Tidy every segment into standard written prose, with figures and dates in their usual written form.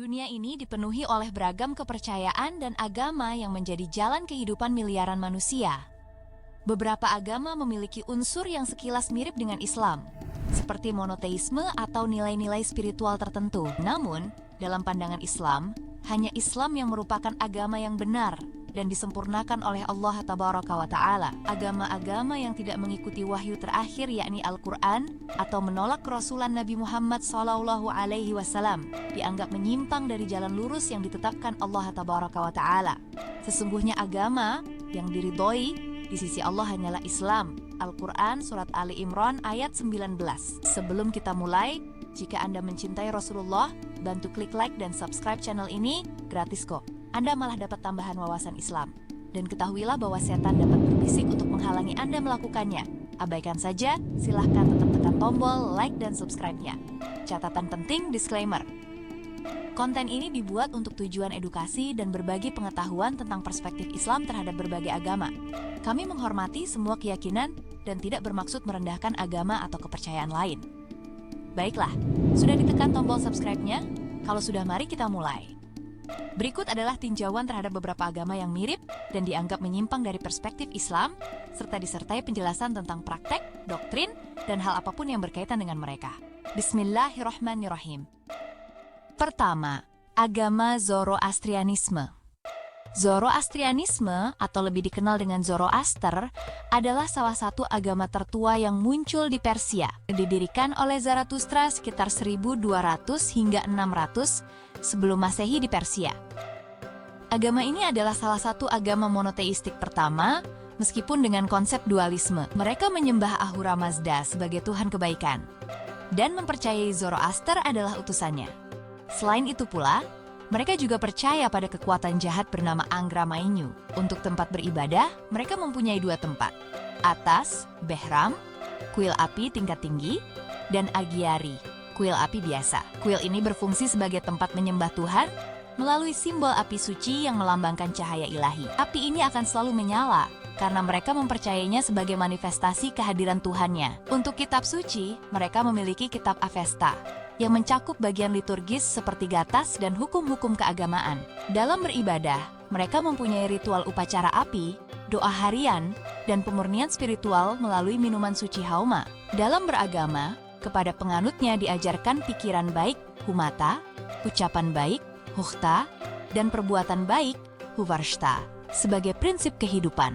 Dunia ini dipenuhi oleh beragam kepercayaan dan agama yang menjadi jalan kehidupan miliaran manusia. Beberapa agama memiliki unsur yang sekilas mirip dengan Islam, seperti monoteisme atau nilai-nilai spiritual tertentu. Namun, dalam pandangan Islam, hanya Islam yang merupakan agama yang benar dan disempurnakan oleh Allah Tabaraka wa Ta'ala. Agama-agama yang tidak mengikuti wahyu terakhir yakni Al-Quran atau menolak kerasulan Nabi Muhammad SAW dianggap menyimpang dari jalan lurus yang ditetapkan Allah Tabaraka wa Ta'ala. Sesungguhnya agama yang diridhoi di sisi Allah hanyalah Islam. Al-Quran Surat Ali Imran ayat 19. Sebelum kita mulai, jika Anda mencintai Rasulullah, bantu klik like dan subscribe channel ini, gratis kok. Anda malah dapat tambahan wawasan Islam. Dan ketahuilah bahwa setan dapat berbisik untuk menghalangi Anda melakukannya. Abaikan saja, silahkan tetap tekan tombol like dan subscribe-nya. Catatan penting, disclaimer. Konten ini dibuat untuk tujuan edukasi dan berbagi pengetahuan tentang perspektif Islam terhadap berbagai agama. Kami menghormati semua keyakinan dan tidak bermaksud merendahkan agama atau kepercayaan lain. Baiklah, sudah ditekan tombol subscribe-nya? Kalau sudah, mari kita mulai. Berikut adalah tinjauan terhadap beberapa agama yang mirip dan dianggap menyimpang dari perspektif Islam, serta disertai penjelasan tentang praktek, doktrin, dan hal apapun yang berkaitan dengan mereka. Bismillahirrahmanirrahim. Pertama, agama Zoroastrianisme. Zoroastrianisme, atau lebih dikenal dengan Zoroaster, adalah salah satu agama tertua yang muncul di Persia. Didirikan oleh Zarathustra sekitar 1200 hingga 600 sebelum Masehi di Persia. Agama ini adalah salah satu agama monoteistik pertama, meskipun dengan konsep dualisme. Mereka menyembah Ahura Mazda sebagai Tuhan kebaikan, dan mempercayai Zoroaster adalah utusannya. Selain itu pula, mereka juga percaya pada kekuatan jahat bernama Angra Mainyu. Untuk tempat beribadah, mereka mempunyai dua tempat: atas, Behram, kuil api tingkat tinggi, dan Agiari, kuil api biasa. Kuil ini berfungsi sebagai tempat menyembah Tuhan melalui simbol api suci yang melambangkan cahaya ilahi. Api ini akan selalu menyala karena mereka mempercayainya sebagai manifestasi kehadiran Tuhannya. Untuk kitab suci, mereka memiliki kitab Avesta yang mencakup bagian liturgis seperti gatas dan hukum-hukum keagamaan. Dalam beribadah, mereka mempunyai ritual upacara api, doa harian, dan pemurnian spiritual melalui minuman suci hauma. Dalam beragama, kepada penganutnya diajarkan pikiran baik, humata, ucapan baik, hukhta, dan perbuatan baik, huvarshta, sebagai prinsip kehidupan.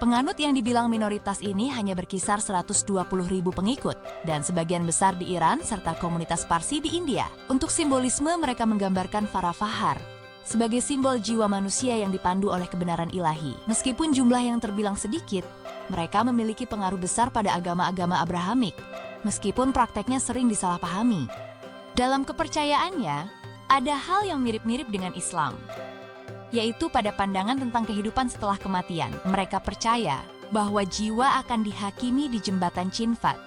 Penganut yang dibilang minoritas ini hanya berkisar 120.000 pengikut, dan sebagian besar di Iran serta komunitas Parsi di India. Untuk simbolisme, mereka menggambarkan Farah Fahar sebagai simbol jiwa manusia yang dipandu oleh kebenaran ilahi. Meskipun jumlah yang terbilang sedikit, mereka memiliki pengaruh besar pada agama-agama Abrahamik, meskipun prakteknya sering disalahpahami. Dalam kepercayaannya, ada hal yang mirip-mirip dengan Islam, yaitu pada pandangan tentang kehidupan setelah kematian. Mereka percaya bahwa jiwa akan dihakimi di jembatan Cinfat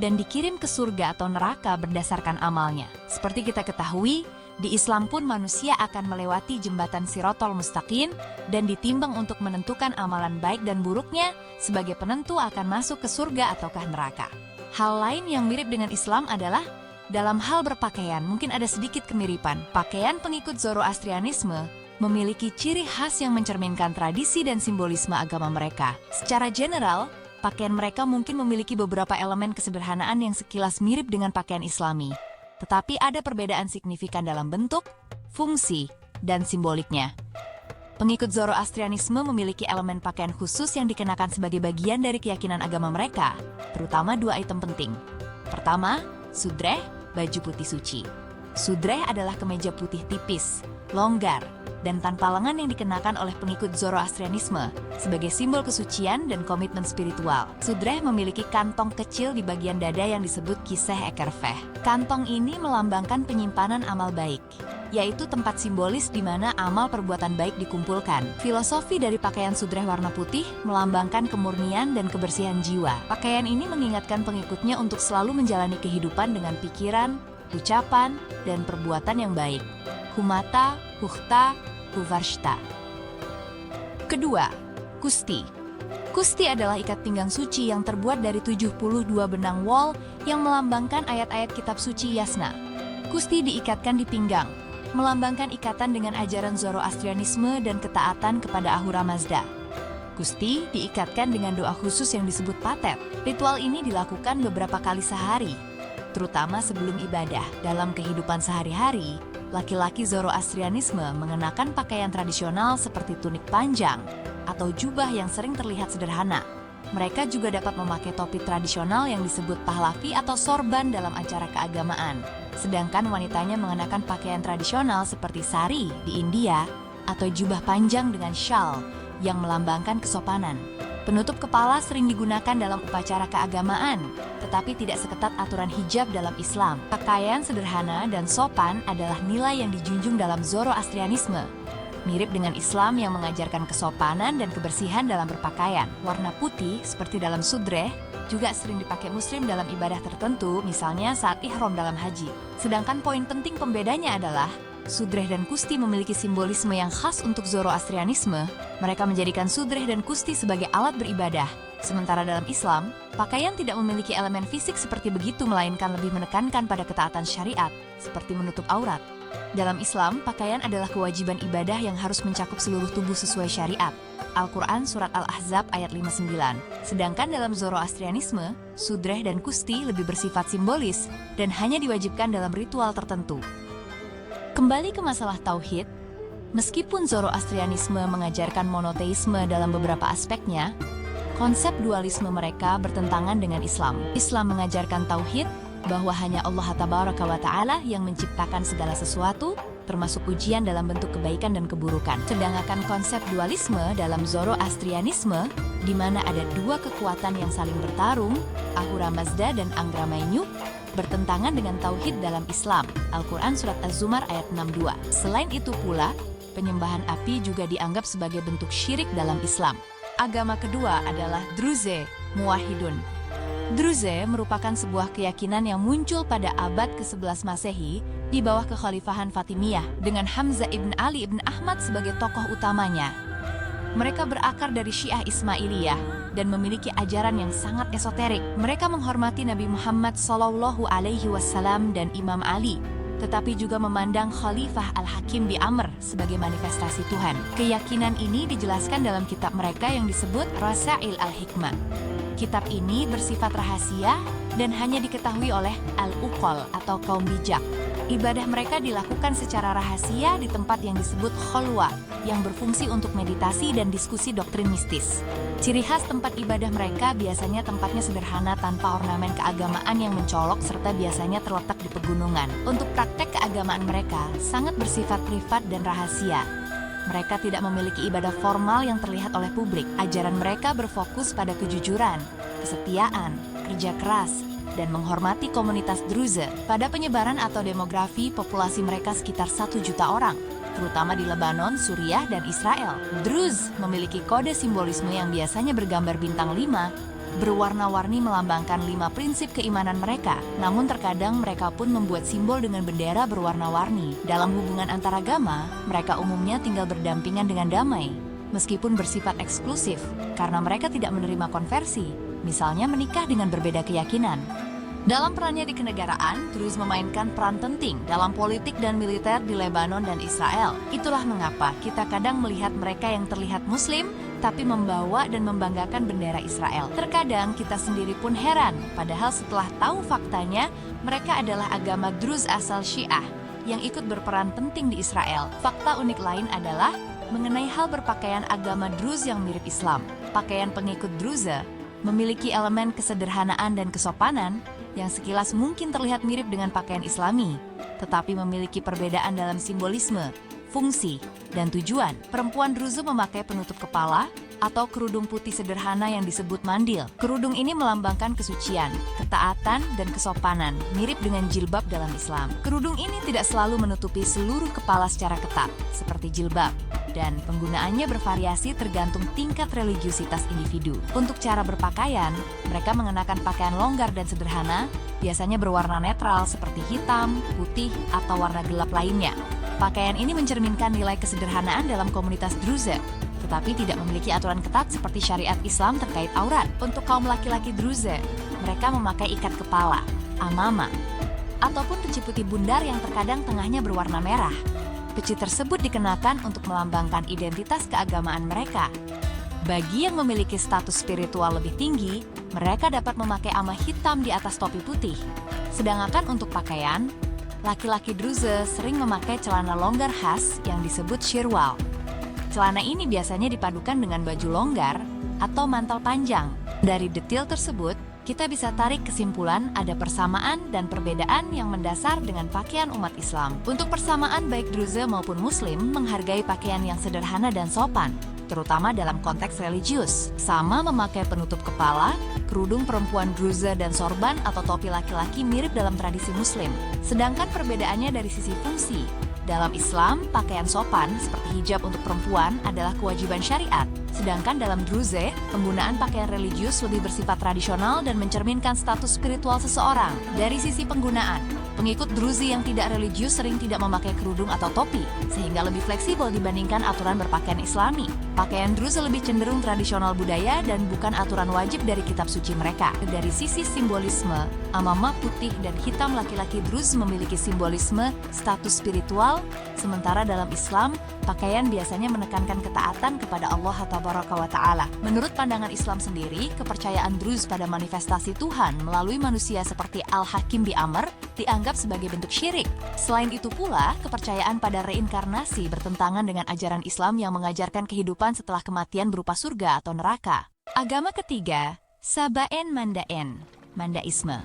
dan dikirim ke surga atau neraka berdasarkan amalnya. Seperti kita ketahui, di Islam pun manusia akan melewati jembatan Sirotol Mustaqim dan ditimbang untuk menentukan amalan baik dan buruknya sebagai penentu akan masuk ke surga ataukah neraka. Hal lain yang mirip dengan Islam adalah dalam hal berpakaian mungkin ada sedikit kemiripan. Pakaian pengikut Zoroastrianisme memiliki ciri khas yang mencerminkan tradisi dan simbolisme agama mereka. Secara general, pakaian mereka mungkin memiliki beberapa elemen kesederhanaan yang sekilas mirip dengan pakaian Islami, tetapi ada perbedaan signifikan dalam bentuk, fungsi, dan simboliknya. Pengikut Zoroastrianisme memiliki elemen pakaian khusus yang dikenakan sebagai bagian dari keyakinan agama mereka, terutama dua item penting. Pertama, sudreh, baju putih suci. Sudreh adalah kemeja putih tipis, longgar, dan tanpa lengan yang dikenakan oleh pengikut Zoroastrianisme sebagai simbol kesucian dan komitmen spiritual. Sudreh memiliki kantong kecil di bagian dada yang disebut kiseh ekerfeh. Kantong ini melambangkan penyimpanan amal baik, yaitu tempat simbolis di mana amal perbuatan baik dikumpulkan. Filosofi dari pakaian sudreh warna putih melambangkan kemurnian dan kebersihan jiwa. Pakaian ini mengingatkan pengikutnya untuk selalu menjalani kehidupan dengan pikiran, ucapan, dan perbuatan yang baik. Humata, hukhta, huvarshta. Kedua, kusti. Kusti adalah ikat pinggang suci yang terbuat dari 72 benang wol yang melambangkan ayat-ayat kitab suci Yasna. Kusti diikatkan di pinggang, melambangkan ikatan dengan ajaran Zoroastrianisme dan ketaatan kepada Ahura Mazda. Kusti diikatkan dengan doa khusus yang disebut patet. Ritual ini dilakukan beberapa kali sehari, terutama sebelum ibadah. Dalam kehidupan sehari-hari, laki-laki Zoroastrianisme mengenakan pakaian tradisional seperti tunik panjang atau jubah yang sering terlihat sederhana. Mereka juga dapat memakai topi tradisional yang disebut pahlavi atau sorban dalam acara keagamaan. Sedangkan wanitanya mengenakan pakaian tradisional seperti sari di India atau jubah panjang dengan shawl yang melambangkan kesopanan. Penutup kepala sering digunakan dalam upacara keagamaan, tetapi tidak seketat aturan hijab dalam Islam. Pakaian sederhana dan sopan adalah nilai yang dijunjung dalam Zoroastrianisme. Mirip dengan Islam yang mengajarkan kesopanan dan kebersihan dalam berpakaian. Warna putih, seperti dalam sudreh, juga sering dipakai muslim dalam ibadah tertentu, misalnya saat ihram dalam haji. Sedangkan poin penting pembedanya adalah, sudreh dan kusti memiliki simbolisme yang khas untuk Zoroastrianisme. Mereka menjadikan sudreh dan kusti sebagai alat beribadah. Sementara dalam Islam, pakaian tidak memiliki elemen fisik seperti begitu, melainkan lebih menekankan pada ketaatan syariat, seperti menutup aurat. Dalam Islam, pakaian adalah kewajiban ibadah yang harus mencakup seluruh tubuh sesuai syariat. Al-Quran Surat Al-Ahzab ayat 59. Sedangkan dalam Zoroastrianisme, sudreh dan kusti lebih bersifat simbolis dan hanya diwajibkan dalam ritual tertentu. Kembali ke masalah tauhid, meskipun Zoroastrianisme mengajarkan monoteisme dalam beberapa aspeknya, konsep dualisme mereka bertentangan dengan Islam. Islam mengajarkan tauhid, bahwa hanya Allah Tabaraka wa Ta'ala yang menciptakan segala sesuatu, termasuk ujian dalam bentuk kebaikan dan keburukan. Sedangkan konsep dualisme dalam Zoroastrianisme, di mana ada dua kekuatan yang saling bertarung, Ahura Mazda dan Angra Mainyu, bertentangan dengan tauhid dalam Islam. Al-Quran Surat Az-Zumar ayat 62. Selain itu pula, penyembahan api juga dianggap sebagai bentuk syirik dalam Islam. Agama kedua adalah Druze, Muwahhidun. Druze merupakan sebuah keyakinan yang muncul pada abad ke-11 Masehi di bawah kekhalifahan Fatimiyah dengan Hamzah ibn Ali ibn Ahmad sebagai tokoh utamanya. Mereka berakar dari Syiah Ismailiyah dan memiliki ajaran yang sangat esoterik. Mereka menghormati Nabi Muhammad SAW dan Imam Ali, tetapi juga memandang Khalifah Al-Hakim bi Amr sebagai manifestasi Tuhan. Keyakinan ini dijelaskan dalam kitab mereka yang disebut Rasail Al-Hikmah. Kitab ini bersifat rahasia dan hanya diketahui oleh al-uqol atau kaum bijak. Ibadah mereka dilakukan secara rahasia di tempat yang disebut kholwa, yang berfungsi untuk meditasi dan diskusi doktrin mistis. Ciri khas tempat ibadah mereka biasanya tempatnya sederhana tanpa ornamen keagamaan yang mencolok serta biasanya terletak di pegunungan. Untuk praktek keagamaan mereka sangat bersifat privat dan rahasia. Mereka tidak memiliki ibadah formal yang terlihat oleh publik. Ajaran mereka berfokus pada kejujuran, kesetiaan, kerja keras, dan menghormati komunitas Druze. Pada penyebaran atau demografi, populasi mereka sekitar 1 juta orang, terutama di Lebanon, Suriah, dan Israel. Druze memiliki kode simbolisme yang biasanya bergambar bintang 5, berwarna-warni melambangkan 5 prinsip keimanan mereka. Namun terkadang mereka pun membuat simbol dengan bendera berwarna-warni. Dalam hubungan antaragama, mereka umumnya tinggal berdampingan dengan damai, meskipun bersifat eksklusif, karena mereka tidak menerima konversi, misalnya menikah dengan berbeda keyakinan. Dalam perannya di kenegaraan, Druze memainkan peran penting dalam politik dan militer di Lebanon dan Israel. Itulah mengapa kita kadang melihat mereka yang terlihat Muslim, tapi membawa dan membanggakan bendera Israel. Terkadang kita sendiri pun heran, padahal setelah tahu faktanya, mereka adalah agama Druze asal Syiah yang ikut berperan penting di Israel. Fakta unik lain adalah mengenai hal berpakaian agama Druze yang mirip Islam. Pakaian pengikut Druze memiliki elemen kesederhanaan dan kesopanan yang sekilas mungkin terlihat mirip dengan pakaian Islami, tetapi memiliki perbedaan dalam simbolisme, fungsi, dan tujuan. Perempuan Druze memakai penutup kepala atau kerudung putih sederhana yang disebut mandil. Kerudung ini melambangkan kesucian, ketaatan, dan kesopanan, mirip dengan jilbab dalam Islam. Kerudung ini tidak selalu menutupi seluruh kepala secara ketat, seperti jilbab, dan penggunaannya bervariasi tergantung tingkat religiusitas individu. Untuk cara berpakaian, mereka mengenakan pakaian longgar dan sederhana, biasanya berwarna netral seperti hitam, putih, atau warna gelap lainnya. Pakaian ini mencerminkan nilai kesederhanaan dalam komunitas Druze, tetapi tidak memiliki aturan ketat seperti syariat Islam terkait aurat. Untuk kaum laki-laki Druze, mereka memakai ikat kepala, amama, ataupun peci putih bundar yang terkadang tengahnya berwarna merah. Peci tersebut dikenakan untuk melambangkan identitas keagamaan mereka. Bagi yang memiliki status spiritual lebih tinggi, mereka dapat memakai amah hitam di atas topi putih. Sedangkan untuk pakaian, laki-laki Druze sering memakai celana longgar khas yang disebut shirwal. Celana ini biasanya dipadukan dengan baju longgar atau mantel panjang. Dari detail tersebut, kita bisa tarik kesimpulan ada persamaan dan perbedaan yang mendasar dengan pakaian umat Islam. Untuk persamaan, baik Druze maupun Muslim menghargai pakaian yang sederhana dan sopan, terutama dalam konteks religius. Sama memakai penutup kepala, kerudung perempuan Druze dan sorban atau topi laki-laki mirip dalam tradisi Muslim. Sedangkan perbedaannya dari sisi fungsi. Dalam Islam, pakaian sopan seperti hijab untuk perempuan adalah kewajiban syariat. Sedangkan dalam Druze, penggunaan pakaian religius lebih bersifat tradisional dan mencerminkan status spiritual seseorang. Dari sisi penggunaan, pengikut Druze yang tidak religius sering tidak memakai kerudung atau topi, sehingga lebih fleksibel dibandingkan aturan berpakaian Islami. Pakaian Druze lebih cenderung tradisional budaya dan bukan aturan wajib dari kitab suci mereka. Dari sisi simbolisme, amamah putih dan hitam laki-laki Druze memiliki simbolisme status spiritual, sementara dalam Islam, pakaian biasanya menekankan ketaatan kepada Allah Tabaraka wa Ta'ala. Menurut pandangan Islam sendiri, kepercayaan Druze pada manifestasi Tuhan melalui manusia seperti Al-Hakim bi Amr dianggap sebagai bentuk syirik. Selain itu pula, kepercayaan pada reinkarnasi bertentangan dengan ajaran Islam yang mengajarkan kehidupan setelah kematian berupa surga atau neraka. Agama ketiga, Sabaen Mandaen, Mandaisme.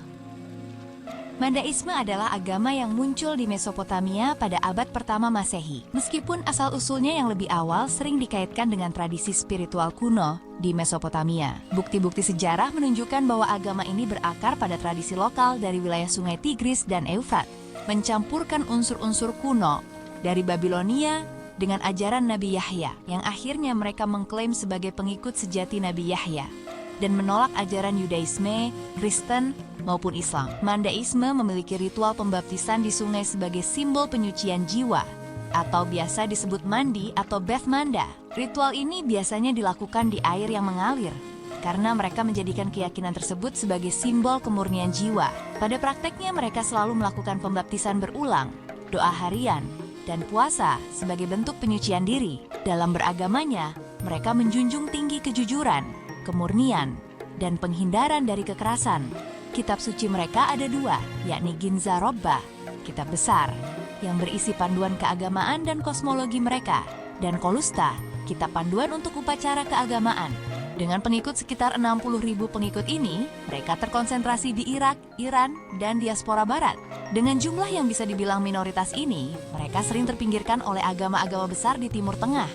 Mandaisme adalah agama yang muncul di Mesopotamia pada abad pertama Masehi. Meskipun asal-usulnya yang lebih awal sering dikaitkan dengan tradisi spiritual kuno di Mesopotamia. Bukti-bukti sejarah menunjukkan bahwa agama ini berakar pada tradisi lokal dari wilayah sungai Tigris dan Eufrat, mencampurkan unsur-unsur kuno dari Babilonia dengan ajaran Nabi Yahya, yang akhirnya mereka mengklaim sebagai pengikut sejati Nabi Yahya, dan menolak ajaran Yudaisme, Kristen, maupun Islam. Mandaisme memiliki ritual pembaptisan di sungai sebagai simbol penyucian jiwa, atau biasa disebut mandi atau Beth Manda. Ritual ini biasanya dilakukan di air yang mengalir, karena mereka menjadikan keyakinan tersebut sebagai simbol kemurnian jiwa. Pada prakteknya mereka selalu melakukan pembaptisan berulang, doa harian, dan puasa sebagai bentuk penyucian diri. Dalam beragamanya, mereka menjunjung tinggi kejujuran, kemurnian, dan penghindaran dari kekerasan. Kitab suci mereka ada dua, yakni Ginza Robbah, kitab besar, yang berisi panduan keagamaan dan kosmologi mereka, dan Kolusta, kitab panduan untuk upacara keagamaan. Dengan pengikut sekitar 60.000 pengikut ini, mereka terkonsentrasi di Irak, Iran, dan diaspora barat. Dengan jumlah yang bisa dibilang minoritas ini, mereka sering terpinggirkan oleh agama-agama besar di Timur Tengah.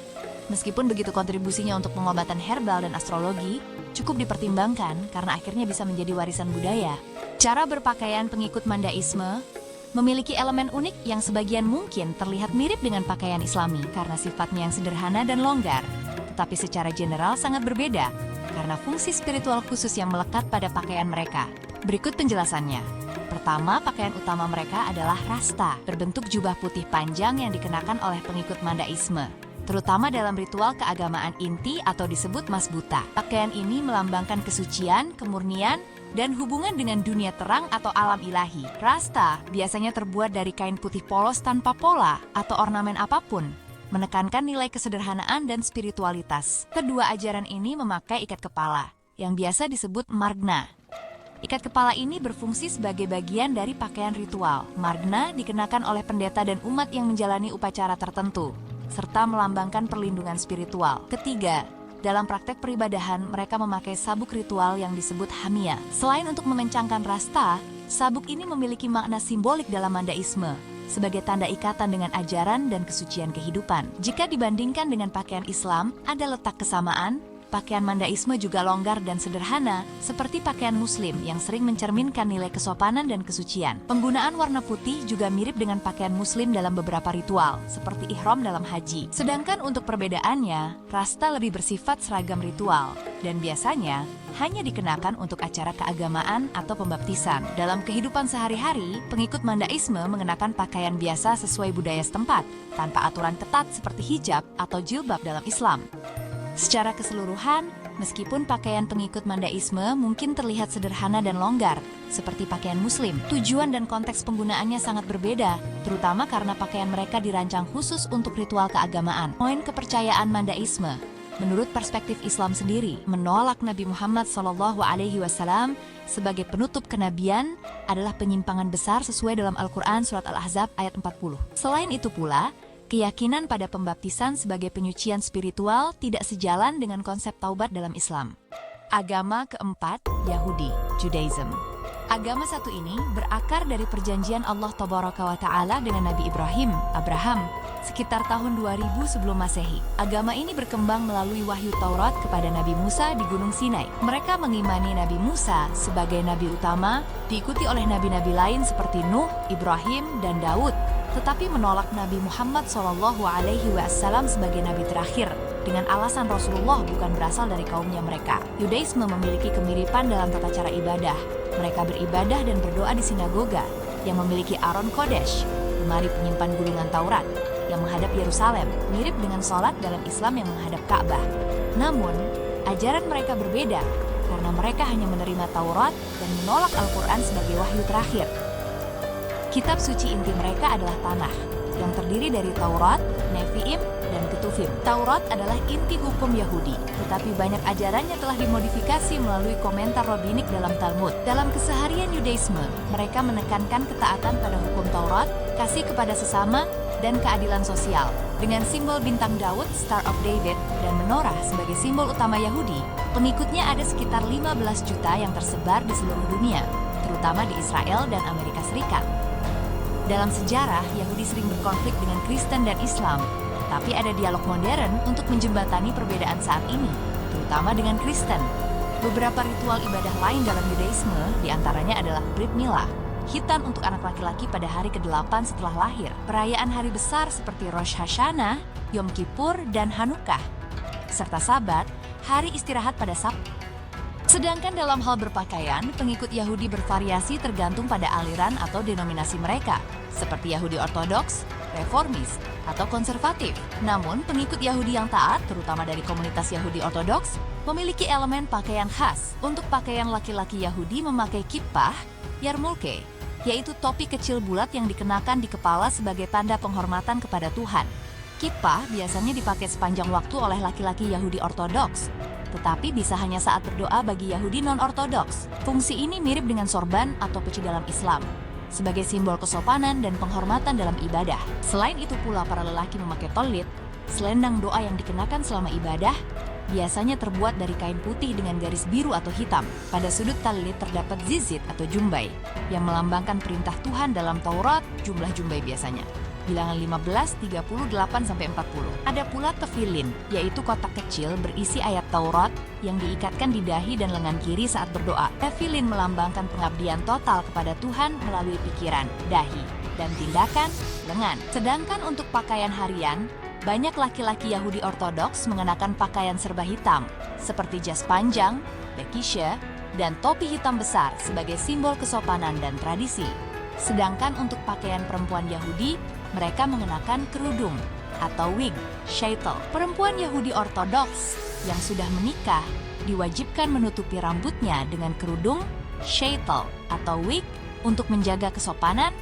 Meskipun begitu, kontribusinya untuk pengobatan herbal dan astrologi cukup dipertimbangkan karena akhirnya bisa menjadi warisan budaya. Cara berpakaian pengikut Mandaisme memiliki elemen unik yang sebagian mungkin terlihat mirip dengan pakaian Islami karena sifatnya yang sederhana dan longgar, tetapi secara general sangat berbeda karena fungsi spiritual khusus yang melekat pada pakaian mereka. Berikut penjelasannya. Pertama, pakaian utama mereka adalah rasta, berbentuk jubah putih panjang yang dikenakan oleh pengikut Mandaisme, terutama dalam ritual keagamaan inti atau disebut masbuta. Pakaian ini melambangkan kesucian, kemurnian, dan hubungan dengan dunia terang atau alam ilahi. Rasta biasanya terbuat dari kain putih polos tanpa pola atau ornamen apapun, menekankan nilai kesederhanaan dan spiritualitas. Kedua ajaran ini memakai ikat kepala, yang biasa disebut margna. Ikat kepala ini berfungsi sebagai bagian dari pakaian ritual. Margna dikenakan oleh pendeta dan umat yang menjalani upacara tertentu, serta melambangkan perlindungan spiritual. Ketiga, dalam praktek peribadahan mereka memakai sabuk ritual yang disebut hamia. Selain untuk memencangkan rasta, sabuk ini memiliki makna simbolik dalam Mandaisme, sebagai tanda ikatan dengan ajaran dan kesucian kehidupan. Jika dibandingkan dengan pakaian Islam, ada letak kesamaan. Pakaian Mandaisme juga longgar dan sederhana, seperti pakaian Muslim yang sering mencerminkan nilai kesopanan dan kesucian. Penggunaan warna putih juga mirip dengan pakaian Muslim dalam beberapa ritual, seperti ihram dalam haji. Sedangkan untuk perbedaannya, rasta lebih bersifat seragam ritual, dan biasanya hanya dikenakan untuk acara keagamaan atau pembaptisan. Dalam kehidupan sehari-hari, pengikut Mandaisme mengenakan pakaian biasa sesuai budaya setempat, tanpa aturan ketat seperti hijab atau jilbab dalam Islam. Secara keseluruhan, meskipun pakaian pengikut Mandaisme mungkin terlihat sederhana dan longgar, seperti pakaian muslim, tujuan dan konteks penggunaannya sangat berbeda, terutama karena pakaian mereka dirancang khusus untuk ritual keagamaan. Poin kepercayaan Mandaisme, menurut perspektif Islam sendiri, menolak Nabi Muhammad SAW sebagai penutup kenabian adalah penyimpangan besar sesuai dalam Al-Quran Surat Al-Ahzab ayat 40. Selain itu pula, keyakinan pada pembaptisan sebagai penyucian spiritual tidak sejalan dengan konsep taubat dalam Islam. Agama keempat, Yahudi, Judaism. Agama satu ini berakar dari perjanjian Allah Tabaraka wa Ta'ala dengan Nabi Ibrahim, Abraham, sekitar tahun 2000 sebelum Masehi. Agama ini berkembang melalui wahyu Taurat kepada Nabi Musa di Gunung Sinai. Mereka mengimani Nabi Musa sebagai nabi utama, diikuti oleh nabi-nabi lain seperti Nuh, Ibrahim, dan Daud, tetapi menolak Nabi Muhammad SAW sebagai nabi terakhir, dengan alasan Rasulullah bukan berasal dari kaumnya mereka. Yudaisme memiliki kemiripan dalam tata cara ibadah. Mereka beribadah dan berdoa di sinagoga yang memiliki Aron Kodesh, lemari penyimpan gulungan Taurat, yang menghadap Yerusalem, mirip dengan sholat dalam Islam yang menghadap Ka'bah. Namun, ajaran mereka berbeda karena mereka hanya menerima Taurat dan menolak Al-Quran sebagai wahyu terakhir. Kitab suci inti mereka adalah Tanakh, yang terdiri dari Taurat, Nevi'im, dan Ketuvim. Taurat adalah inti hukum Yahudi, tetapi banyak ajarannya telah dimodifikasi melalui komentar rabbinik dalam Talmud. Dalam keseharian Yudaisme, mereka menekankan ketaatan pada hukum Taurat, kasih kepada sesama, dan keadilan sosial. Dengan simbol bintang Daud, Star of David, dan menorah sebagai simbol utama Yahudi, pengikutnya ada sekitar 15 juta yang tersebar di seluruh dunia, terutama di Israel dan Amerika Serikat. Dalam sejarah, Yahudi sering berkonflik dengan Kristen dan Islam, tapi ada dialog modern untuk menjembatani perbedaan saat ini, terutama dengan Kristen. Beberapa ritual ibadah lain dalam Yudaisme diantaranya adalah Brit Milah, khitan untuk anak laki-laki pada hari ke-8 setelah lahir, perayaan hari besar seperti Rosh Hashanah, Yom Kippur, dan Hanukkah, serta Sabat, hari istirahat pada Sabtu. Sedangkan dalam hal berpakaian, pengikut Yahudi bervariasi tergantung pada aliran atau denominasi mereka, seperti Yahudi Ortodoks, Reformis, atau Konservatif. Namun, pengikut Yahudi yang taat, terutama dari komunitas Yahudi Ortodoks, memiliki elemen pakaian khas. Untuk pakaian laki-laki Yahudi memakai kippah, yarmulke, yaitu topi kecil bulat yang dikenakan di kepala sebagai tanda penghormatan kepada Tuhan. Kippah biasanya dipakai sepanjang waktu oleh laki-laki Yahudi Ortodoks, tetapi bisa hanya saat berdoa bagi Yahudi non-Ortodoks. Fungsi ini mirip dengan sorban atau peci dalam Islam, sebagai simbol kesopanan dan penghormatan dalam ibadah. Selain itu pula para lelaki memakai tolit, selendang doa yang dikenakan selama ibadah, biasanya terbuat dari kain putih dengan garis biru atau hitam. Pada sudut talit terdapat zizit atau jumbai, yang melambangkan perintah Tuhan dalam Taurat, jumlah jumbai biasanya bilangan 15, 38-40. Ada pula tefilin, yaitu kotak kecil berisi ayat Taurat yang diikatkan di dahi dan lengan kiri saat berdoa. Tefilin melambangkan pengabdian total kepada Tuhan melalui pikiran, dahi, dan tindakan, lengan. Sedangkan untuk pakaian harian, banyak laki-laki Yahudi Ortodoks mengenakan pakaian serba hitam, seperti jas panjang, bekishe, dan topi hitam besar sebagai simbol kesopanan dan tradisi. Sedangkan untuk pakaian perempuan Yahudi, mereka mengenakan kerudung atau wig, sheitel. Perempuan Yahudi Ortodoks yang sudah menikah diwajibkan menutupi rambutnya dengan kerudung, sheitel atau wig untuk menjaga kesopanan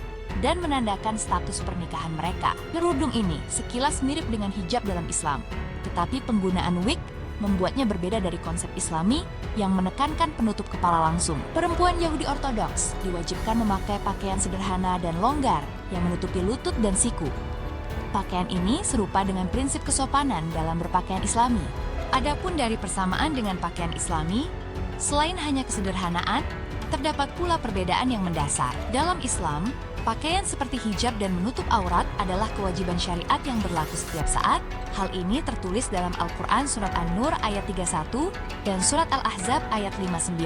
dan menandakan status pernikahan mereka. Kerudung ini sekilas mirip dengan hijab dalam Islam, tetapi penggunaan wig membuatnya berbeda dari konsep Islami yang menekankan penutup kepala langsung. Perempuan Yahudi Ortodoks diwajibkan memakai pakaian sederhana dan longgar yang menutupi lutut dan siku. Pakaian ini serupa dengan prinsip kesopanan dalam berpakaian Islami. Adapun dari persamaan dengan pakaian Islami, selain hanya kesederhanaan, terdapat pula perbedaan yang mendasar. Dalam Islam, pakaian seperti hijab dan menutup aurat adalah kewajiban syariat yang berlaku setiap saat. Hal ini tertulis dalam Al-Quran Surat An-Nur ayat 31 dan Surat Al-Ahzab ayat 59.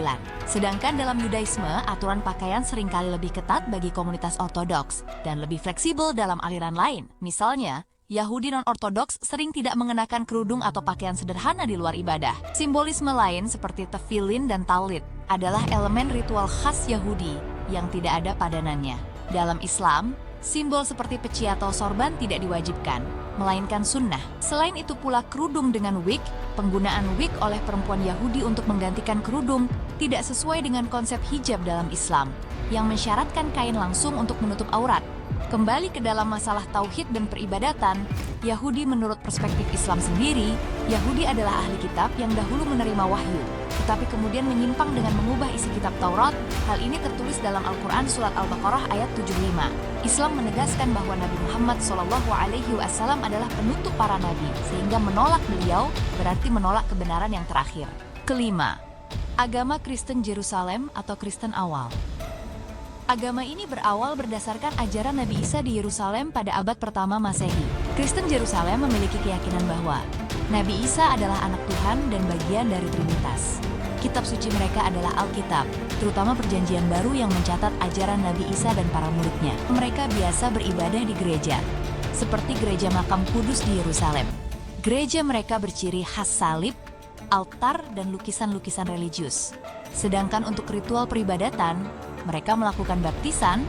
Sedangkan dalam Yudaisme, aturan pakaian seringkali lebih ketat bagi komunitas Ortodoks dan lebih fleksibel dalam aliran lain. Misalnya, Yahudi non-Ortodoks sering tidak mengenakan kerudung atau pakaian sederhana di luar ibadah. Simbolisme lain seperti tefilin dan talit adalah elemen ritual khas Yahudi yang tidak ada padanannya. Dalam Islam, simbol seperti peci atau sorban tidak diwajibkan, melainkan sunnah. Selain itu pula kerudung dengan wig, penggunaan wig oleh perempuan Yahudi untuk menggantikan kerudung tidak sesuai dengan konsep hijab dalam Islam, yang mensyaratkan kain langsung untuk menutup aurat. Kembali ke dalam masalah tauhid dan peribadatan, Yahudi menurut perspektif Islam sendiri, Yahudi adalah ahli kitab yang dahulu menerima wahyu, tetapi kemudian menyimpang dengan mengubah isi kitab Taurat. Hal ini tertulis dalam Al-Quran Surat Al-Baqarah ayat 75. Islam menegaskan bahwa Nabi Muhammad SAW adalah penutup para nabi, sehingga menolak beliau berarti menolak kebenaran yang terakhir. Kelima, agama Kristen Yerusalem atau Kristen awal. Agama ini berawal berdasarkan ajaran Nabi Isa di Yerusalem pada abad pertama Masehi. Kristen Yerusalem memiliki keyakinan bahwa Nabi Isa adalah anak Tuhan dan bagian dari Trinitas. Kitab suci mereka adalah Alkitab, terutama Perjanjian Baru yang mencatat ajaran Nabi Isa dan para muridnya. Mereka biasa beribadah di gereja, seperti Gereja Makam Kudus di Yerusalem. Gereja mereka berciri khas salib, altar, dan lukisan-lukisan religius. Sedangkan untuk ritual peribadatan, mereka melakukan baptisan,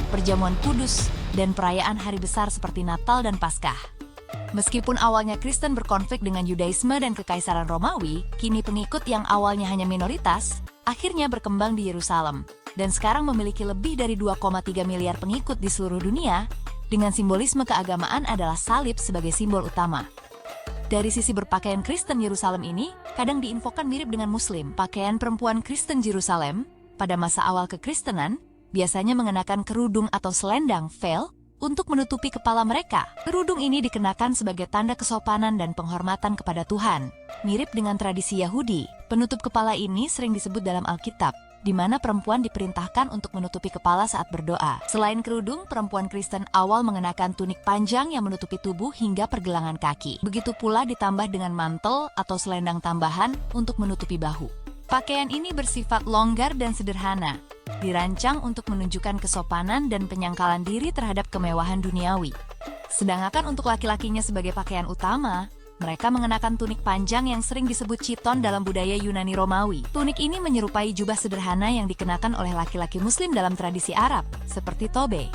perjamuan kudus, dan perayaan hari besar seperti Natal dan Paskah. Meskipun awalnya Kristen berkonflik dengan Yudaisme dan Kekaisaran Romawi, kini pengikut yang awalnya hanya minoritas, akhirnya berkembang di Yerusalem, dan sekarang memiliki lebih dari 2,3 miliar pengikut di seluruh dunia, dengan simbolisme keagamaan adalah salib sebagai simbol utama. Dari sisi berpakaian Kristen Yerusalem ini, kadang diinfokan mirip dengan Muslim. Pakaian perempuan Kristen Yerusalem pada masa awal kekristenan biasanya mengenakan kerudung atau selendang veil untuk menutupi kepala mereka. Kerudung ini dikenakan sebagai tanda kesopanan dan penghormatan kepada Tuhan. Mirip dengan tradisi Yahudi, penutup kepala ini sering disebut dalam Alkitab, di mana perempuan diperintahkan untuk menutupi kepala saat berdoa. Selain kerudung, perempuan Kristen awal mengenakan tunik panjang yang menutupi tubuh hingga pergelangan kaki. Begitu pula ditambah dengan mantel atau selendang tambahan untuk menutupi bahu. Pakaian ini bersifat longgar dan sederhana, dirancang untuk menunjukkan kesopanan dan penyangkalan diri terhadap kemewahan duniawi. Sedangkan untuk laki-lakinya sebagai pakaian utama, mereka mengenakan tunik panjang yang sering disebut chiton dalam budaya Yunani Romawi. Tunik ini menyerupai jubah sederhana yang dikenakan oleh laki-laki Muslim dalam tradisi Arab, seperti tobe.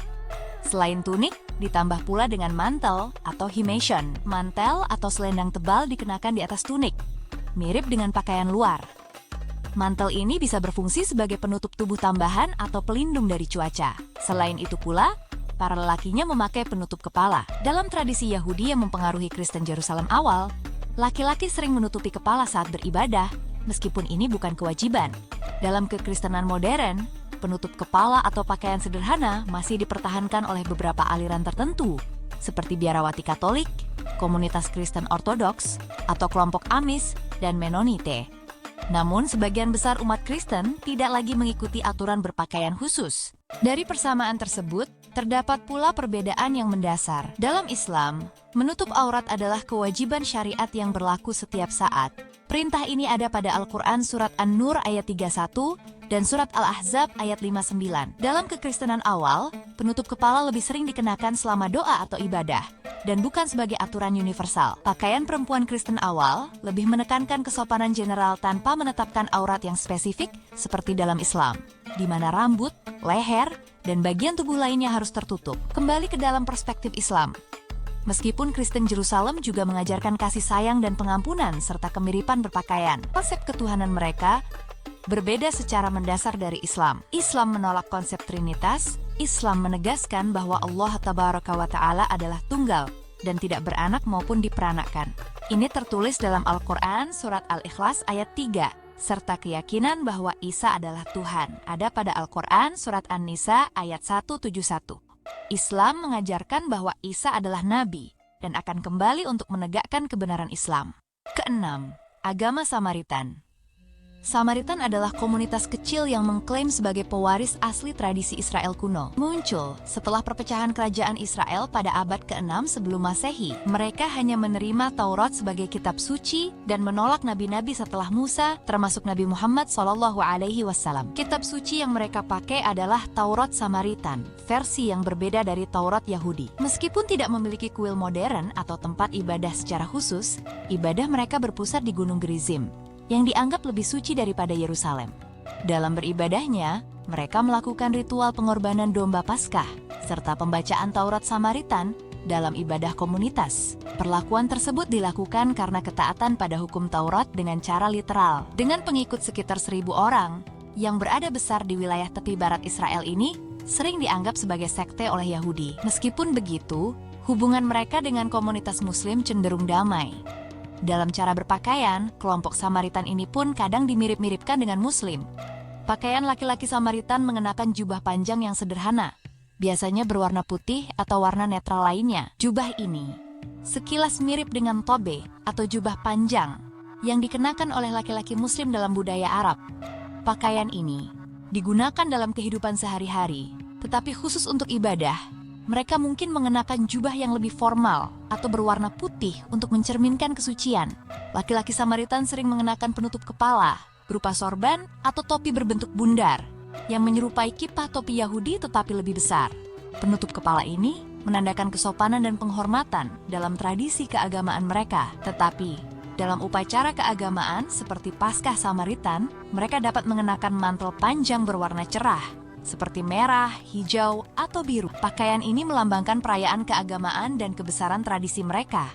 Selain tunik, ditambah pula dengan mantel atau himation. Mantel atau selendang tebal dikenakan di atas tunik, mirip dengan pakaian luar. Mantel ini bisa berfungsi sebagai penutup tubuh tambahan atau pelindung dari cuaca. Selain itu pula, para lelakinya memakai penutup kepala. Dalam tradisi Yahudi yang mempengaruhi Kristen Yerusalem awal, laki-laki sering menutupi kepala saat beribadah, meskipun ini bukan kewajiban. Dalam kekristenan modern, penutup kepala atau pakaian sederhana masih dipertahankan oleh beberapa aliran tertentu, seperti biarawati Katolik, komunitas Kristen Ortodoks, atau kelompok Amis dan Menonite. Namun, sebagian besar umat Kristen tidak lagi mengikuti aturan berpakaian khusus. Dari persamaan tersebut, terdapat pula perbedaan yang mendasar. Dalam Islam, menutup aurat adalah kewajiban syariat yang berlaku setiap saat. Perintah ini ada pada Al-Quran Surat An-Nur ayat 31 dan Surat Al-Ahzab ayat 59. Dalam kekristenan awal, penutup kepala lebih sering dikenakan selama doa atau ibadah, dan bukan sebagai aturan universal. Pakaian perempuan Kristen awal lebih menekankan kesopanan general tanpa menetapkan aurat yang spesifik seperti dalam Islam, di mana rambut, leher, dan bagian tubuh lainnya harus tertutup. Kembali ke dalam perspektif Islam. Meskipun Kristen Yerusalem juga mengajarkan kasih sayang dan pengampunan serta kemiripan berpakaian, konsep ketuhanan mereka berbeda secara mendasar dari Islam. Islam menolak konsep Trinitas. Islam menegaskan bahwa Allah Tabaraka wa Ta'ala adalah tunggal dan tidak beranak maupun diperanakkan. Ini tertulis dalam Al-Quran Surat Al-Ikhlas ayat 3, serta keyakinan bahwa Isa adalah Tuhan ada pada Al-Quran Surat An-Nisa ayat 171. Islam mengajarkan bahwa Isa adalah Nabi dan akan kembali untuk menegakkan kebenaran Islam. Keenam, agama Samaritan. Samaritan adalah komunitas kecil yang mengklaim sebagai pewaris asli tradisi Israel kuno. Muncul setelah perpecahan kerajaan Israel pada abad ke-6 sebelum Masehi. Mereka hanya menerima Taurat sebagai kitab suci dan menolak nabi-nabi setelah Musa, termasuk Nabi Muhammad SAW. Kitab suci yang mereka pakai adalah Taurat Samaritan, versi yang berbeda dari Taurat Yahudi. Meskipun tidak memiliki kuil modern atau tempat ibadah secara khusus, ibadah mereka berpusat di Gunung Gerizim, yang dianggap lebih suci daripada Yerusalem. Dalam beribadahnya, mereka melakukan ritual pengorbanan domba Paskah, serta pembacaan Taurat Samaritan dalam ibadah komunitas. Perlakuan tersebut dilakukan karena ketaatan pada hukum Taurat dengan cara literal. Dengan pengikut sekitar 1.000 orang, yang berada besar di wilayah tepi barat Israel ini sering dianggap sebagai sekte oleh Yahudi. Meskipun begitu, hubungan mereka dengan komunitas Muslim cenderung damai. Dalam cara berpakaian, kelompok Samaritan ini pun kadang dimirip-miripkan dengan Muslim. Pakaian laki-laki Samaritan mengenakan jubah panjang yang sederhana, biasanya berwarna putih atau warna netral lainnya. Jubah ini sekilas mirip dengan tobe atau jubah panjang yang dikenakan oleh laki-laki Muslim dalam budaya Arab. Pakaian ini digunakan dalam kehidupan sehari-hari, tetapi khusus untuk ibadah, mereka mungkin mengenakan jubah yang lebih formal atau berwarna putih untuk mencerminkan kesucian. Laki-laki Samaritan sering mengenakan penutup kepala berupa sorban atau topi berbentuk bundar yang menyerupai kippah topi Yahudi tetapi lebih besar. Penutup kepala ini menandakan kesopanan dan penghormatan dalam tradisi keagamaan mereka. Tetapi dalam upacara keagamaan seperti Paskah Samaritan, mereka dapat mengenakan mantel panjang berwarna cerah seperti merah, hijau, atau biru. Pakaian ini melambangkan perayaan keagamaan dan kebesaran tradisi mereka.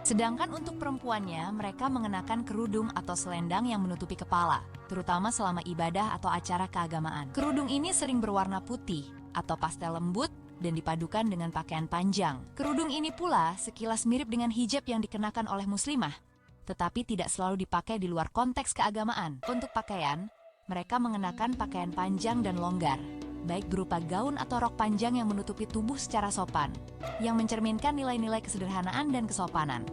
Sedangkan untuk perempuannya, mereka mengenakan kerudung atau selendang yang menutupi kepala, terutama selama ibadah atau acara keagamaan. Kerudung ini sering berwarna putih atau pastel lembut dan dipadukan dengan pakaian panjang. Kerudung ini pula sekilas mirip dengan hijab yang dikenakan oleh muslimah, tetapi tidak selalu dipakai di luar konteks keagamaan. Untuk pakaian, mereka mengenakan pakaian panjang dan longgar, baik berupa gaun atau rok panjang yang menutupi tubuh secara sopan, yang mencerminkan nilai-nilai kesederhanaan dan kesopanan.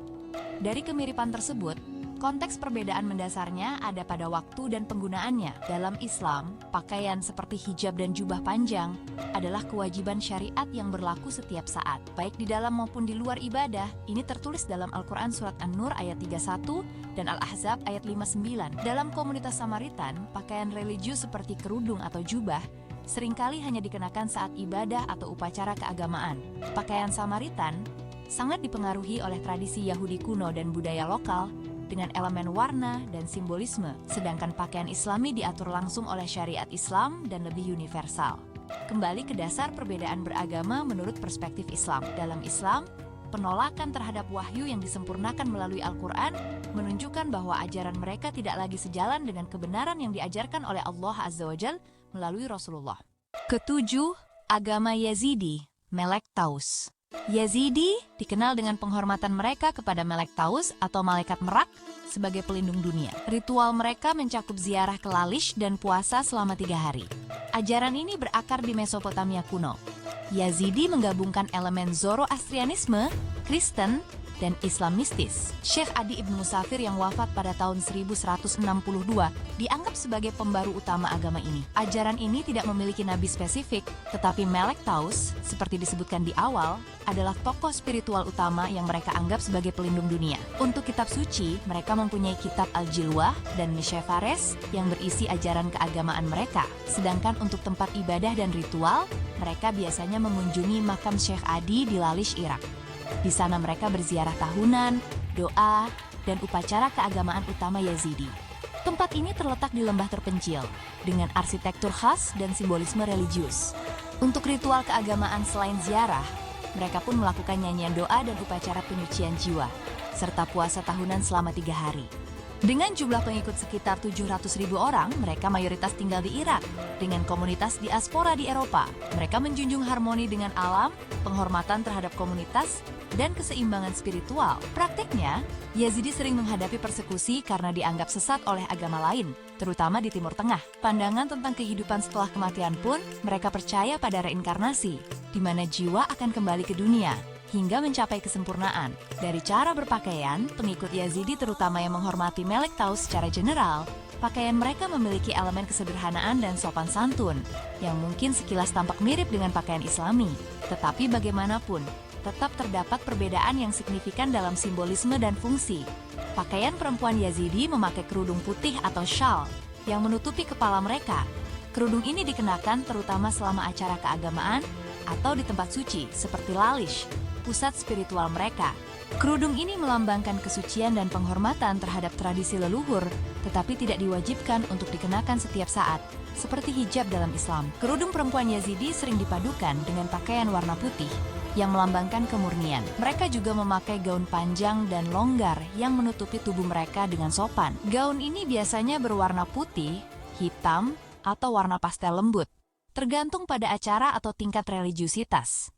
Dari kemiripan tersebut, konteks perbedaan mendasarnya ada pada waktu dan penggunaannya. Dalam Islam, pakaian seperti hijab dan jubah panjang adalah kewajiban syariat yang berlaku setiap saat, baik di dalam maupun di luar ibadah. Ini tertulis dalam Al-Quran Surat An-Nur ayat 31 dan Al-Ahzab ayat 59. Dalam komunitas Samaritan, pakaian religius seperti kerudung atau jubah seringkali hanya dikenakan saat ibadah atau upacara keagamaan. Pakaian Samaritan sangat dipengaruhi oleh tradisi Yahudi kuno dan budaya lokal dengan elemen warna dan simbolisme, sedangkan pakaian Islami diatur langsung oleh syariat Islam dan lebih universal. Kembali ke dasar perbedaan beragama menurut perspektif Islam. Dalam Islam, penolakan terhadap wahyu yang disempurnakan melalui Al-Quran menunjukkan bahwa ajaran mereka tidak lagi sejalan dengan kebenaran yang diajarkan oleh Allah Azza wa Jalla melalui Rasulullah. Ketujuh, agama Yazidi, Melek Taus. Yazidi dikenal dengan penghormatan mereka kepada Melek Taus atau malaikat Merak sebagai pelindung dunia. Ritual mereka mencakup ziarah ke Lalish dan puasa selama 3 hari. Ajaran ini berakar di Mesopotamia kuno. Yazidi menggabungkan elemen Zoroastrianisme, Kristen, dan Islam mistis. Syekh Adi Ibn Musafir yang wafat pada tahun 1162 dianggap sebagai pembaru utama agama ini. Ajaran ini tidak memiliki nabi spesifik, tetapi Melek Taus, seperti disebutkan di awal, adalah tokoh spiritual utama yang mereka anggap sebagai pelindung dunia. Untuk kitab suci, mereka mempunyai kitab Al-Jilwah dan Mishefares yang berisi ajaran keagamaan mereka. Sedangkan untuk tempat ibadah dan ritual, mereka biasanya mengunjungi makam Syekh Adi di Lalish, Irak. Di sana mereka berziarah tahunan, doa, dan upacara keagamaan utama Yazidi. Tempat ini terletak di lembah terpencil, dengan arsitektur khas dan simbolisme religius. Untuk ritual keagamaan selain ziarah, mereka pun melakukan nyanyian doa dan upacara penyucian jiwa, serta puasa tahunan selama 3 hari. Dengan jumlah pengikut sekitar 700.000 orang, mereka mayoritas tinggal di Irak. Dengan komunitas diaspora di Eropa, mereka menjunjung harmoni dengan alam, penghormatan terhadap komunitas, dan keseimbangan spiritual. Prakteknya, Yazidi sering menghadapi persekusi karena dianggap sesat oleh agama lain, terutama di Timur Tengah. Pandangan tentang kehidupan setelah kematian pun, mereka percaya pada reinkarnasi, di mana jiwa akan kembali ke dunia hingga mencapai kesempurnaan. Dari cara berpakaian, pengikut Yazidi terutama yang menghormati Melek Taus secara general, pakaian mereka memiliki elemen kesederhanaan dan sopan santun, yang mungkin sekilas tampak mirip dengan pakaian Islami. Tetapi bagaimanapun, tetap terdapat perbedaan yang signifikan dalam simbolisme dan fungsi. Pakaian perempuan Yazidi memakai kerudung putih atau shawl yang menutupi kepala mereka. Kerudung ini dikenakan terutama selama acara keagamaan atau di tempat suci seperti Lalish, pusat spiritual mereka. Kerudung ini melambangkan kesucian dan penghormatan terhadap tradisi leluhur, tetapi tidak diwajibkan untuk dikenakan setiap saat, seperti hijab dalam Islam. Kerudung perempuan Yazidi sering dipadukan dengan pakaian warna putih, yang melambangkan kemurnian. Mereka juga memakai gaun panjang dan longgar yang menutupi tubuh mereka dengan sopan. Gaun ini biasanya berwarna putih, hitam, atau warna pastel lembut, tergantung pada acara atau tingkat religiusitas.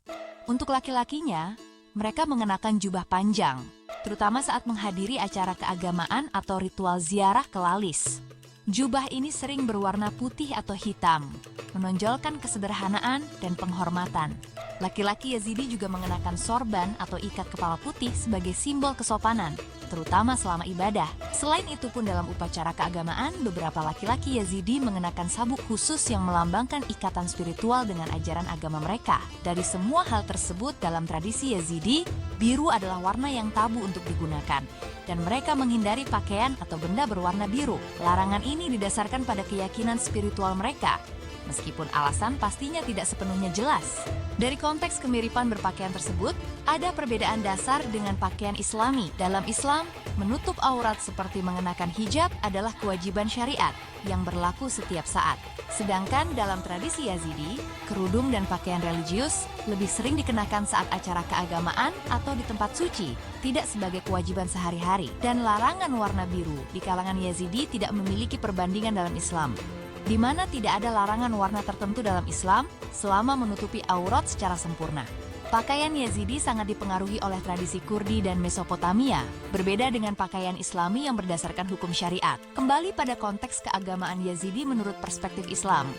Untuk laki-lakinya, mereka mengenakan jubah panjang, terutama saat menghadiri acara keagamaan atau ritual ziarah ke Lalis. Jubah ini sering berwarna putih atau hitam, menonjolkan kesederhanaan dan penghormatan. Laki-laki Yazidi juga mengenakan sorban atau ikat kepala putih sebagai simbol kesopanan, terutama selama ibadah. Selain itu pun dalam upacara keagamaan, beberapa laki-laki Yazidi mengenakan sabuk khusus yang melambangkan ikatan spiritual dengan ajaran agama mereka. Dari semua hal tersebut dalam tradisi Yazidi, biru adalah warna yang tabu untuk digunakan, dan mereka menghindari pakaian atau benda berwarna biru. Larangan ini didasarkan pada keyakinan spiritual mereka, meskipun alasan pastinya tidak sepenuhnya jelas. Dari konteks kemiripan berpakaian tersebut, ada perbedaan dasar dengan pakaian Islami. Dalam Islam, menutup aurat seperti mengenakan hijab adalah kewajiban syariat yang berlaku setiap saat. Sedangkan dalam tradisi Yazidi, kerudung dan pakaian religius lebih sering dikenakan saat acara keagamaan atau di tempat suci, tidak sebagai kewajiban sehari-hari. Dan larangan warna biru di kalangan Yazidi tidak memiliki perbandingan dalam Islam, di mana tidak ada larangan warna tertentu dalam Islam selama menutupi aurat secara sempurna. Pakaian Yazidi sangat dipengaruhi oleh tradisi Kurdi dan Mesopotamia, berbeda dengan pakaian Islami yang berdasarkan hukum syariat. Kembali pada konteks keagamaan Yazidi menurut perspektif Islam,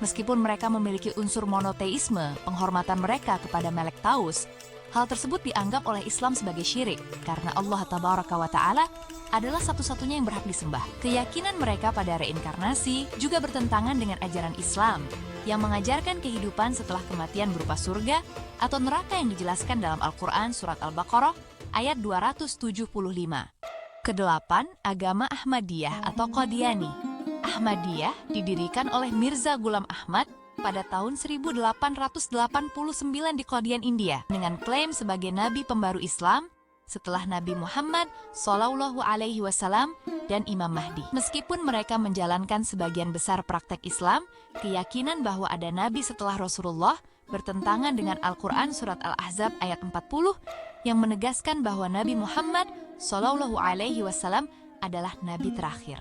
meskipun mereka memiliki unsur monoteisme, penghormatan mereka kepada Melek Taus, hal tersebut dianggap oleh Islam sebagai syirik, karena Allah Tabaraka wa Ta'ala adalah satu-satunya yang berhak disembah. Keyakinan mereka pada reinkarnasi juga bertentangan dengan ajaran Islam, yang mengajarkan kehidupan setelah kematian berupa surga atau neraka yang dijelaskan dalam Al-Quran Surat Al-Baqarah ayat 275. Kedelapan, agama Ahmadiyah atau Qadiani. Ahmadiyah didirikan oleh Mirza Ghulam Ahmad pada tahun 1889 di Qadian, India, dengan klaim sebagai Nabi Pembaru Islam setelah Nabi Muhammad SAW dan Imam Mahdi. Meskipun mereka menjalankan sebagian besar praktek Islam, keyakinan bahwa ada Nabi setelah Rasulullah bertentangan dengan Al-Quran Surat Al-Ahzab ayat 40 yang menegaskan bahwa Nabi Muhammad SAW adalah Nabi terakhir.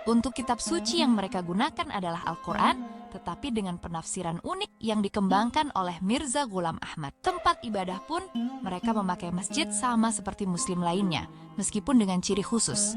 Untuk kitab suci yang mereka gunakan adalah Al-Quran, tetapi dengan penafsiran unik yang dikembangkan oleh Mirza Ghulam Ahmad. Tempat ibadah pun mereka memakai masjid sama seperti Muslim lainnya, meskipun dengan ciri khusus.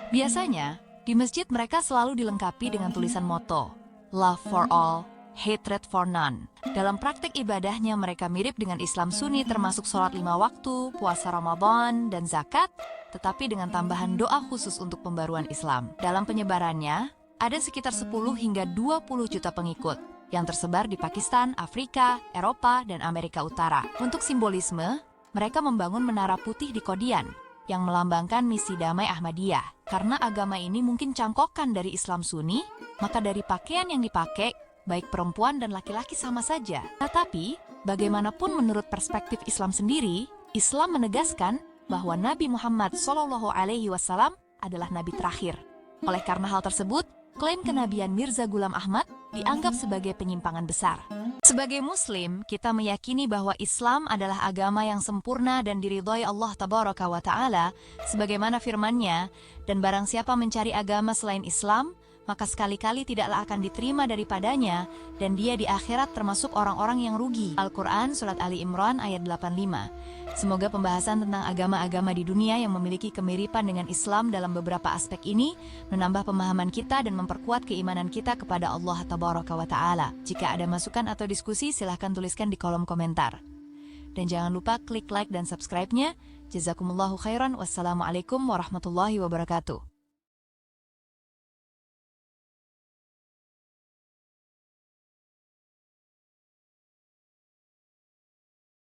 Biasanya, di masjid mereka selalu dilengkapi dengan tulisan moto, Love for all, hatred for none. Dalam praktek ibadahnya mereka mirip dengan Islam Sunni termasuk sholat 5 waktu, puasa Ramadan, dan zakat, tetapi dengan tambahan doa khusus untuk pembaruan Islam. Dalam penyebarannya, ada sekitar 10 hingga 20 juta pengikut yang tersebar di Pakistan, Afrika, Eropa, dan Amerika Utara. Untuk simbolisme, mereka membangun menara putih di Qadian yang melambangkan misi damai Ahmadiyah. Karena agama ini mungkin cangkokan dari Islam Sunni, maka dari pakaian yang dipakai, baik perempuan dan laki-laki sama saja. Tetapi, bagaimanapun menurut perspektif Islam sendiri, Islam menegaskan bahwa Nabi Muhammad SAW adalah Nabi terakhir. Oleh karena hal tersebut, klaim kenabian Mirza Ghulam Ahmad dianggap sebagai penyimpangan besar. Sebagai Muslim, kita meyakini bahwa Islam adalah agama yang sempurna dan diridhoi Allah Tabaraka wa Ta'ala, sebagaimana firman-Nya, dan barang siapa mencari agama selain Islam, maka sekali-kali tidaklah akan diterima daripadanya, dan dia di akhirat termasuk orang-orang yang rugi. Al-Quran Surat Ali Imran ayat 85. Semoga pembahasan tentang agama-agama di dunia yang memiliki kemiripan dengan Islam dalam beberapa aspek ini menambah pemahaman kita dan memperkuat keimanan kita kepada Allah Tabaraka wa Ta'ala. Jika ada masukan atau diskusi, silahkan tuliskan di kolom komentar. Dan jangan lupa klik like dan subscribe-nya. Jazakumullahu khairan. Wassalamualaikum warahmatullahi wabarakatuh.